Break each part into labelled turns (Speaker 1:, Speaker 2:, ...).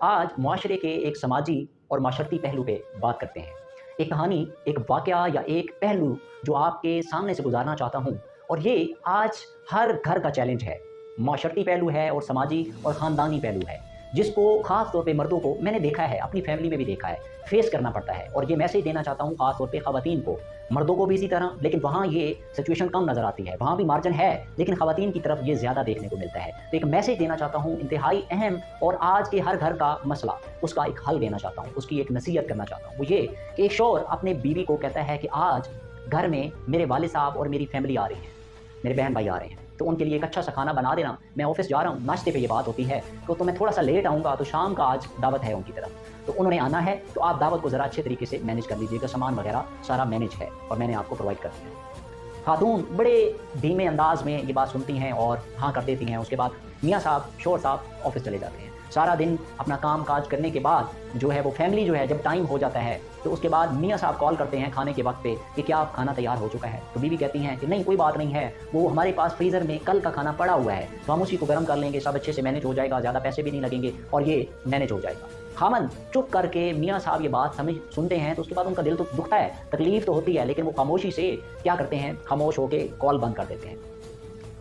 Speaker 1: आज मुआशरे के एक समाजी और माशरती पहलू पे बात करते हैं। एक कहानी, एक वाक़या या एक पहलू जो आपके सामने से गुज़ारना चाहता हूँ, और ये आज हर घर का चैलेंज है। माशरती पहलू है और समाजी और ख़ानदानी पहलू है, जिसको ख़ास तौर पे मर्दों को, मैंने देखा है, अपनी फैमिली में भी देखा है, फ़ेस करना पड़ता है। और ये मैसेज देना चाहता हूँ ख़ास तौर पे ख़वातीन को, मर्दों को भी इसी तरह, लेकिन वहाँ ये सिचुएशन कम नज़र आती है। वहाँ भी मार्जिन है, लेकिन ख़वातीन की तरफ ये ज़्यादा देखने को मिलता है। तो एक मैसेज देना चाहता हूँ इंतहाई अहम, और आज के हर घर का मसला, उसका एक हल देना चाहता हूँ, उसकी एक नसीहत करना चाहता हूँ। वो ये कि एक शौहर अपने बीवी को कहता है कि आज घर में मेरे वालिद साहब और मेरी फैमिली आ रही है, मेरे बहन भाई आ रहे हैं, तो उनके लिए एक अच्छा सा खाना बना देना। मैं ऑफिस जा रहा हूँ, नाश्ते पे ये बात होती है तो मैं थोड़ा सा लेट आऊँगा, तो शाम का आज दावत है उनकी तरफ, तो उन्होंने आना है, तो आप दावत को ज़रा अच्छे तरीके से मैनेज कर लीजिएगा। सामान वगैरह सारा मैनेज है और मैंने आपको प्रोवाइड कर दिया है। खातून बड़े धीमे अंदाज में ये बात सुनती हैं और हाँ कर देती हैं। उसके बाद मियाँ साहब, शौहर साहब ऑफिस चले जाते हैं। सारा दिन अपना काम काज करने के बाद जो है वो फैमिली जो है, जब टाइम हो जाता है तो उसके बाद मियाँ साहब कॉल करते हैं खाने के वक्त पे कि क्या आप खाना तैयार हो चुका है। तो बीवी कहती हैं कि नहीं, कोई बात नहीं है, वो हमारे पास फ्रीज़र में कल का खाना पड़ा हुआ है, तो हम उसी को गर्म कर लेंगे, सब अच्छे से मैनेज हो जाएगा, ज़्यादा पैसे भी नहीं लगेंगे और ये मैनेज हो जाएगा। खामन चुप करके मियाँ साहब ये बात सुनते हैं, तो उसके बाद उनका दिल तो दुखता है, तकलीफ तो होती है, लेकिन वो खामोशी से क्या करते हैं, खामोश होकर कॉल बंद कर देते हैं।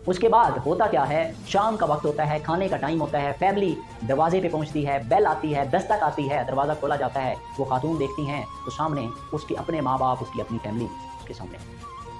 Speaker 1: उसके बाद होता क्या है, शाम का वक्त होता है, खाने का टाइम होता है, फैमिली दरवाजे पे पहुंचती है, बेल आती है, दस्तक आती है, दरवाज़ा खोला जाता है। वो खातून देखती हैं तो सामने उसके अपने माँ बाप, उसकी अपनी फैमिली उसके सामने।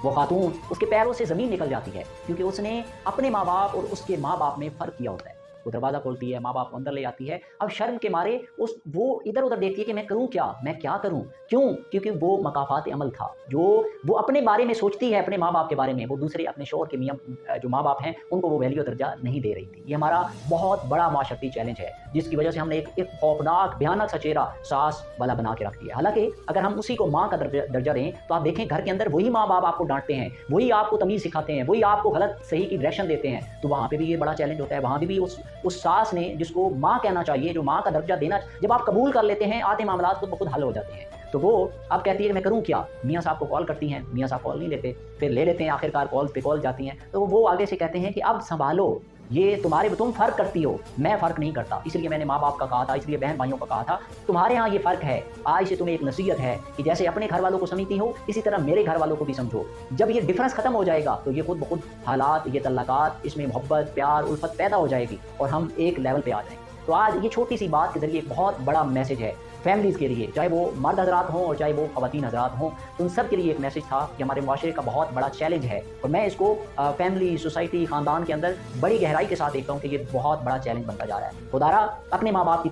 Speaker 1: वो खातून, उसके पैरों से ज़मीन निकल जाती है, क्योंकि उसने अपने माँ बाप और उसके माँ बाप में फ़र्क किया होता है। वो दरवाज़ा खोलती है, माँ बाप को अंदर ले आती है। अब शर्म के मारे वो इधर उधर देखती है कि मैं करूँ क्या, मैं क्या करूँ, क्यों? क्योंकि वो मकाफ़ात अमल था, जो वो अपने बारे में सोचती है, अपने माँ बाप के बारे में। वो दूसरे अपने शौहर के मियाँ जो माँ बाप हैं, उनको वो वैल्यू दर्जा नहीं दे रही थी। ये हमारा बहुत बड़ा माशरती चैलेंज है, जिसकी वजह से हमने एक खौफनाक, भयानक सा चेहरा सास वाला बना के रख दिया। हालांकि अगर हम उसी को माँ का दर्जा दें, तो आप देखें घर के अंदर वही माँ बाप आपको डांटते हैं, वही आपको तमीज़ सिखाते हैं, वही आपको गलत सही की डायरेक्शन देते हैं, तो वहाँ पे भी ये बड़ा चैलेंज होता है। वहाँ भी उस सास ने, जिसको माँ कहना चाहिए, जो माँ का दर्जा देना, जब आप कबूल कर लेते हैं, आते मामलात खुद ब खुद हल हो जाते हैं। तो वो अब कहती है कि मैं करूँ क्या। मियाँ साहब को कॉल करती हैं, मियाँ साहब कॉल नहीं लेते, फिर ले लेते हैं, आखिरकार कॉल पे कॉल जाती हैं, तो वो आगे से कहते हैं कि अब संभालो, ये तुम फ़र्क करती हो, मैं फ़र्क नहीं करता, इसलिए मैंने माँ बाप का कहा था, इसलिए बहन भाइयों का कहा था, तुम्हारे यहाँ ये फ़र्क है। आज से तुम्हें एक नसीहत है कि जैसे अपने घर वालों को समझती हो, इसी तरह मेरे घर वालों को भी समझो। जब ये डिफरेंस खत्म हो जाएगा, तो ये खुद ब खुद हालात, ये तल्लकात, इसमें मोहब्बत, प्यार, उल्फत पैदा हो जाएगी और हम एक लेवल पे आ जाएंगे। तो आज ये छोटी सी बात के ज़रिए बहुत बड़ा मैसेज है फैमिलीज़ के लिए, चाहे वो मर्द हज़रात हों और चाहे वो ख़वातीन हज़रात हों, तो उन सब के लिए एक मैसेज था कि हमारे मुआशरे का बहुत बड़ा चैलेंज है। और मैं इसको फैमिली, सोसाइटी, ख़ानदान के अंदर बड़ी गहराई के साथ देखता हूँ कि ये बहुत बड़ा चैलेंज बनता जा रहा है। खुदारा अपने माँ बाप की